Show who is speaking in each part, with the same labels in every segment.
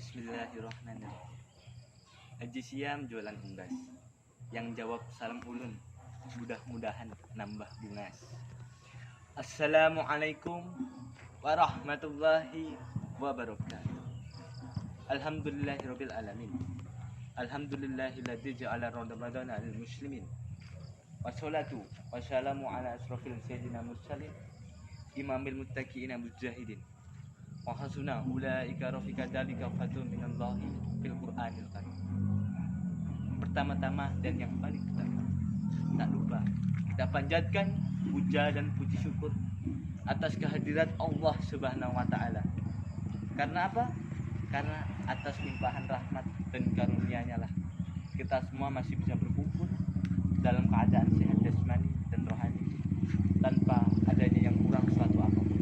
Speaker 1: Bismillahirrahmanirrahim. Haji Siam jualan unggas, yang jawab salam ulun, mudah-mudahan nambah bungas. Assalamualaikum warahmatullahi wabarakatuh. Alhamdulillahirabbil alamin. Alhamdulillahilladzi ja'ala ramadana lil muslimin. Wassalatu wassalamu ala asrofil sayyidina mursalin imamil muttaqina mujahidin. Wa hasuna ulaika rafiqa dzalika fadlun minallahi fil Qur'anil Karim. Pertama-tama dan yang paling utama, tak lupa kita panjatkan puja dan puji syukur atas kehadirat Allah Subhanahu wa taala. Karena apa? Karena atas limpahan rahmat dan karunia-Nya lah kita semua masih bisa berkumpul dalam keadaan sehat jasmani dan rohani tanpa adanya yang kurang suatu apapun.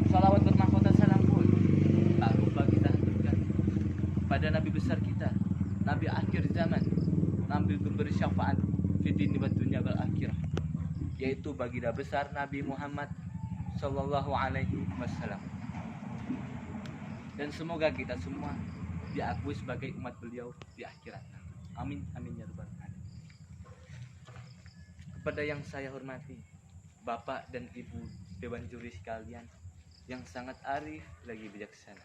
Speaker 1: Salawat bermahkota salam pun tak lupa kita haturkan pada Nabi besar kita, Nabi akhir zaman, Nabi pemberi syafaat fid wa dunya wal akhirah, yaitu baginda besar Nabi Muhammad sallallahu alaihi wasallam. Dan semoga kita semua diakui sebagai umat beliau di akhirat. Amin amin ya rabbal alamin. Kepada yang saya hormati, Bapak dan Ibu Dewan Juri sekalian yang sangat arif lagi bijaksana,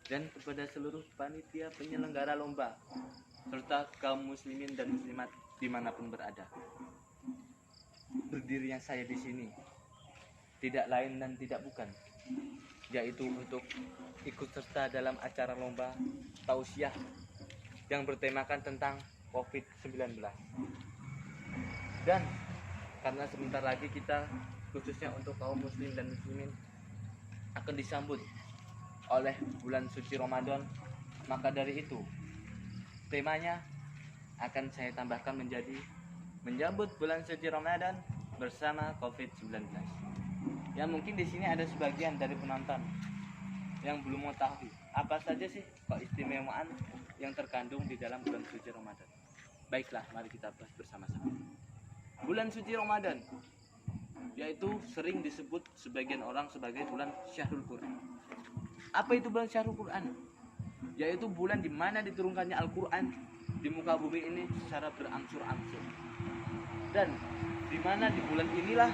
Speaker 1: dan kepada seluruh panitia penyelenggara lomba serta kaum muslimin dan muslimat dimanapun berada. Berdirinya saya di sini tidak lain dan tidak bukan, yaitu untuk ikut serta dalam acara lomba tausiah yang bertemakan tentang COVID-19. Dan karena sebentar lagi kita, khususnya untuk kaum muslim dan muslimin, akan disambut oleh bulan suci Ramadan, maka dari itu temanya akan saya tambahkan menjadi menyambut bulan suci Ramadan bersama COVID-19. Ya, mungkin di sini ada sebagian dari penonton yang belum mengetahui apa saja sih keistimewaan yang terkandung di dalam bulan suci Ramadan. Baiklah, mari kita bahas bersama-sama. Bulan suci Ramadan, yaitu sering disebut sebagian orang sebagai bulan Syahrul Quran. Apa itu bulan Syahrul Quran? Yaitu bulan di mana diturunkannya Al-Quran di muka bumi ini secara berangsur-angsur. Dan di mana di bulan inilah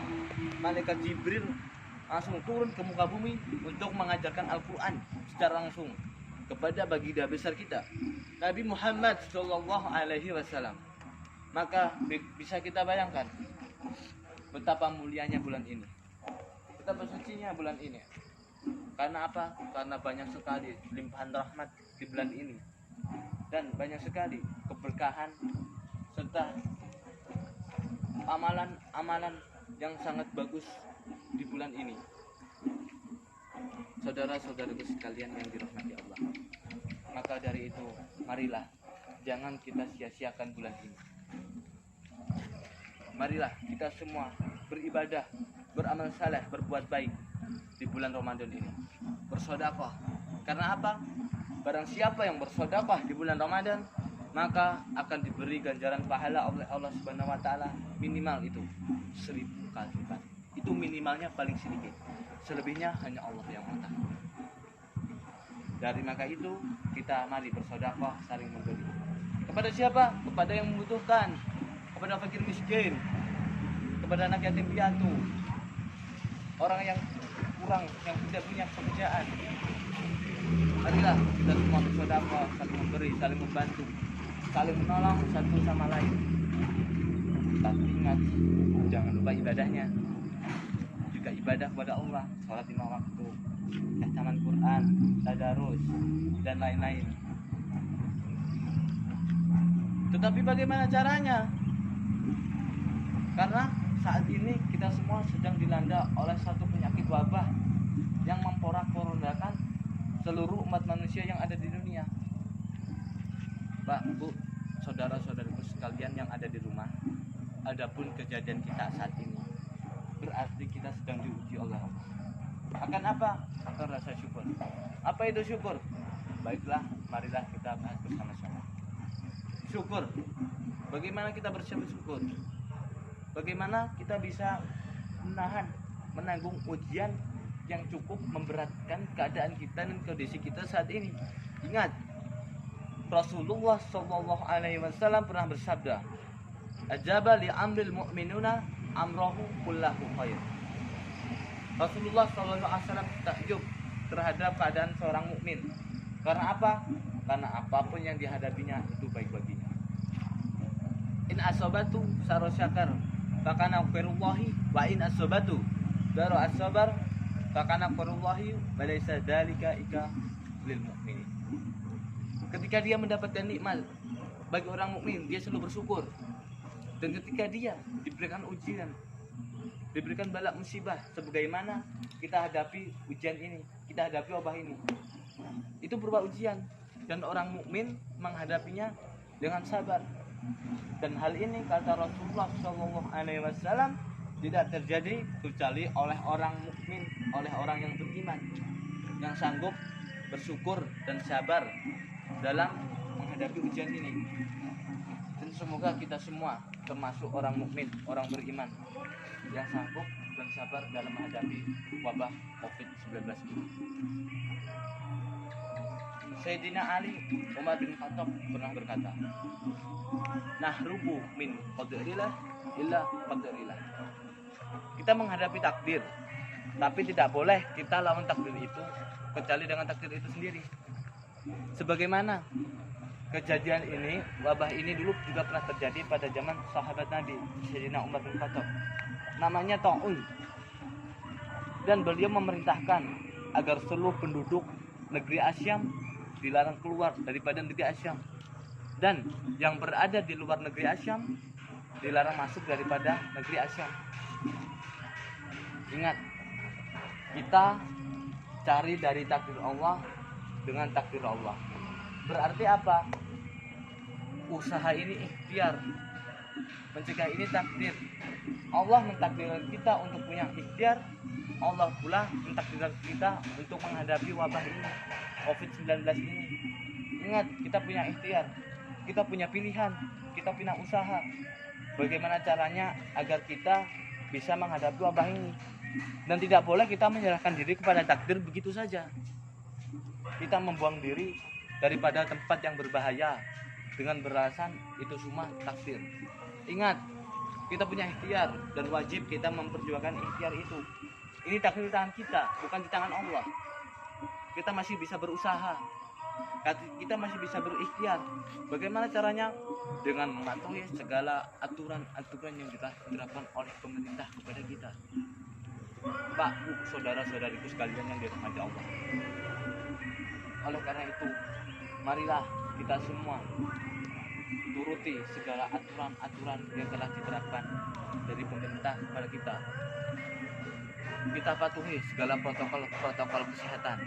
Speaker 1: malaikat Jibril langsung turun ke muka bumi untuk mengajarkan Al-Quran secara langsung kepada baginda besar kita, Nabi Muhammad sallallahu alaihi wasallam. Maka bisa kita bayangkan betapa mulianya bulan ini, betapa sucinya bulan ini. Karena apa? Karena banyak sekali limpahan rahmat di bulan ini, dan banyak sekali keberkahan serta amalan-amalan yang sangat bagus di bulan ini. Saudara-saudaraku sekalian yang dirahmati Allah, maka dari itu marilah jangan kita sia-siakan bulan ini. Marilah kita semua beribadah, beramal saleh, berbuat baik di bulan Ramadan ini. Bersedekah. Karena apa? Barang siapa yang bersedekah di bulan Ramadan, maka akan diberi ganjaran pahala oleh Allah Subhanahu wa taala minimal itu 1000 kali lipat. Itu minimalnya paling sedikit. Selebihnya hanya Allah yang tahu. Dari maka itu kita mari bersedekah, saling memberi. Kepada siapa? Kepada yang membutuhkan, kepada fakir miskin, kepada anak yatim piatu, orang yang kurang, yang tidak punya pekerjaan. Marilah kita semua bersedekah, saling memberi, saling membantu, saling menolong satu sama lain. Tapi ingat, jangan lupa ibadahnya. Juga ibadah kepada Allah, sholat 5 waktu, khatam Quran, tadarus, dan lain-lain. Tetapi bagaimana caranya? Karena saat ini kita semua sedang dilanda oleh satu penyakit wabah yang memporak-porandakan seluruh umat manusia yang ada di dunia. Pak, Bu, saudara-saudaraku sekalian yang ada di rumah, adapun kejadian kita saat ini berarti kita sedang diuji oleh Allah. Akan apa? Akan rasa syukur. Apa itu syukur? Baiklah, marilah kita bahas bersama-sama. Syukur. Bagaimana kita bersyukur? Bagaimana kita bisa menanggung ujian yang cukup memberatkan keadaan kita dan kondisi kita saat ini. Ingat, Rasulullah Shallallahu Alaihi Wasallam pernah bersabda, "Ajaba li amril mu'minuna amrohu kullahu khair." Rasulullah Shallallahu Alaihi Wasallam takjub terhadap keadaan seorang mukmin. Karena apa? Karena apapun yang dihadapinya itu baik baginya. In asobatu saro syakar, fakana khairullahi, wa in asobatu daro asabar, fakana khairullahi, wa laysa dzalika ika lil mu'minin. Ketika dia mendapatkan nikmat bagi orang mukmin, dia selalu bersyukur. Dan ketika dia diberikan ujian, diberikan bala musibah, sebagaimana kita hadapi ujian ini, kita hadapi wabah ini, itu berupa ujian, dan orang mukmin menghadapinya dengan sabar. Dan hal ini kata Rasulullah SAW tidak terjadi kecuali oleh orang mukmin, oleh orang yang beriman, yang sanggup bersyukur dan sabar dalam menghadapi ujian ini. Dan semoga kita semua termasuk orang mukmin, orang beriman yang sanggup dan sabar dalam menghadapi wabah COVID-19 ini. Sayyidina Ali Umar bin Khattab pernah berkata, "Nahrubu min qadrillah illa qadrillah." Kita menghadapi takdir, tapi tidak boleh kita lawan takdir itu kecuali dengan takdir itu sendiri. Sebagaimana kejadian ini, wabah ini dulu juga pernah terjadi pada zaman sahabat Nabi Sayyidina Umar bin Khattab, namanya Ta'un. Dan beliau memerintahkan agar seluruh penduduk negeri Asyam dilarang keluar daripada negeri Asyam, dan yang berada di luar negeri Asyam dilarang masuk daripada negeri Asyam. Ingat, kita cari dari takdir Allah dengan takdir Allah. Berarti apa? Usaha ini ikhtiar, mencegah ini takdir. Allah mentakdirkan kita untuk punya ikhtiar, Allah pula mentakdirkan kita untuk menghadapi wabah ini, COVID-19 ini. Ingat, kita punya ikhtiar, kita punya pilihan, kita punya usaha. Bagaimana caranya agar kita bisa menghadapi wabah ini? Dan tidak boleh kita menyerahkan diri kepada takdir begitu saja. Kita membuang diri daripada tempat yang berbahaya dengan beralasan itu semua takdir. Ingat, kita punya ikhtiar dan wajib kita memperjuangkan ikhtiar itu. Ini takdir di tangan kita, bukan di tangan Allah. Kita masih bisa berusaha, kita masih bisa berikhtiar. Bagaimana caranya? Dengan mematuhi segala aturan-aturan yang diterapkan oleh pemerintah kepada kita. Pak, Bu, saudara-saudariku sekalian yang dirahmati Allah. Oleh karena itu, marilah kita semua turuti segala aturan-aturan yang telah diterapkan dari pemerintah kepada kita. Kita patuhi segala protokol kesehatan.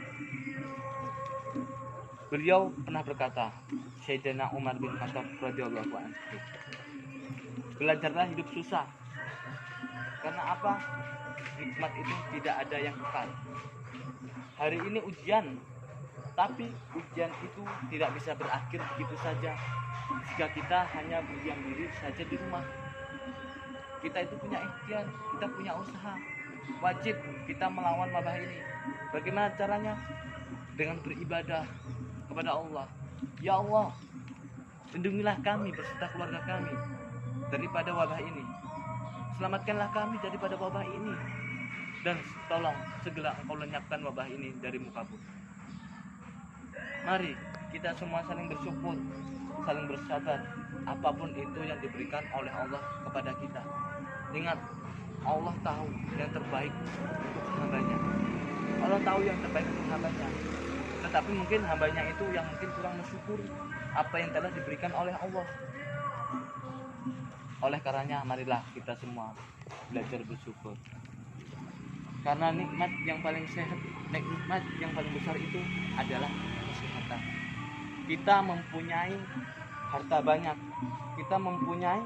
Speaker 1: Beliau pernah berkata, Sayyidina Umar bin Khattab radhiyallahu anhu, belajarlah hidup susah. Karena apa? Nikmat itu tidak ada yang kekal. Hari ini ujian, tapi ujian itu tidak bisa berakhir begitu saja jika kita hanya berdiam diri saja di rumah. Kita itu punya ikhtiar, kita punya usaha. Wajib kita melawan wabah ini. Bagaimana caranya? Dengan beribadah kepada Allah. Ya Allah, lindungilah kami beserta keluarga kami daripada wabah ini. Selamatkanlah kami daripada wabah ini. Dan tolong segera Engkau lenyapkan wabah ini dari muka bumi. Mari kita semua saling bersyukur, saling bersabar apapun itu yang diberikan oleh Allah kepada kita. Ingat, Allah tahu yang terbaik untuk hambanya. Allah tahu yang terbaik untuk hambanya. Tetapi mungkin hambanya itu yang mungkin kurang bersyukur apa yang telah diberikan oleh Allah. Oleh karenanya marilah kita semua belajar bersyukur. Karena nikmat yang paling sehat, nikmat yang paling besar itu adalah kesehatan. Kita mempunyai harta banyak, kita mempunyai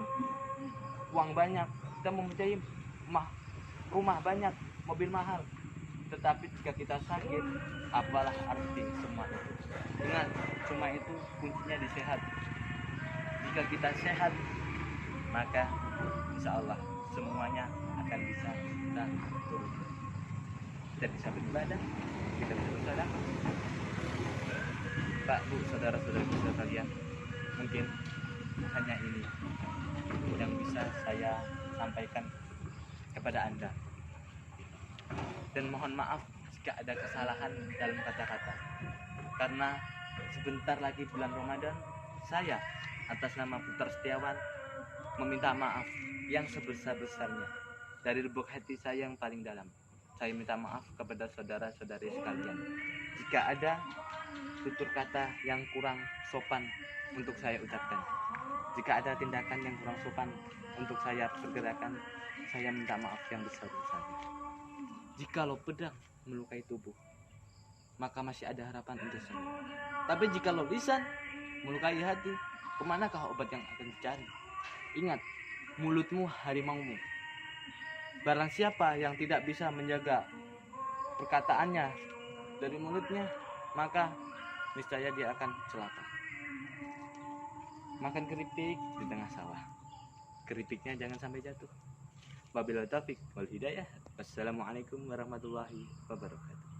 Speaker 1: uang banyak, kita mempunyai rumah banyak, mobil mahal. Tetapi jika kita sakit, apalah arti semua itu? Ingat, cuma itu kuncinya di sehat. Jika kita sehat, maka insya Allah semuanya akan bisa kita turuti. kita bisa beribadah, kita bisa bersedekah. Pak, Bu, saudara-saudari sekalian, mungkin hanya ini yang bisa saya sampaikan kepada Anda. Dan mohon maaf jika ada kesalahan dalam kata-kata. Karena sebentar lagi bulan Ramadan, saya atas nama Putra Setiawan meminta maaf yang sebesar-besarnya dari lubuk hati saya yang paling dalam. Saya minta maaf kepada saudara-saudari sekalian jika ada tutur kata yang kurang sopan untuk saya ucapkan. Jika ada tindakan yang kurang sopan untuk saya pergerakan, saya minta maaf yang besar-besarnya. Jikalau pedang melukai tubuh, maka masih ada harapan untuk sembuh. Tapi jikalau lisan melukai hati, kemanakah obat yang akan dicari? Ingat, mulutmu harimaumu. Barang siapa yang tidak bisa menjaga perkataannya dari mulutnya, maka niscaya dia akan celaka. Makan keripik di tengah sawah, keripiknya jangan sampai jatuh. Wabillahi taufiq wal hidayah. Wassalamualaikum warahmatullahi wabarakatuh.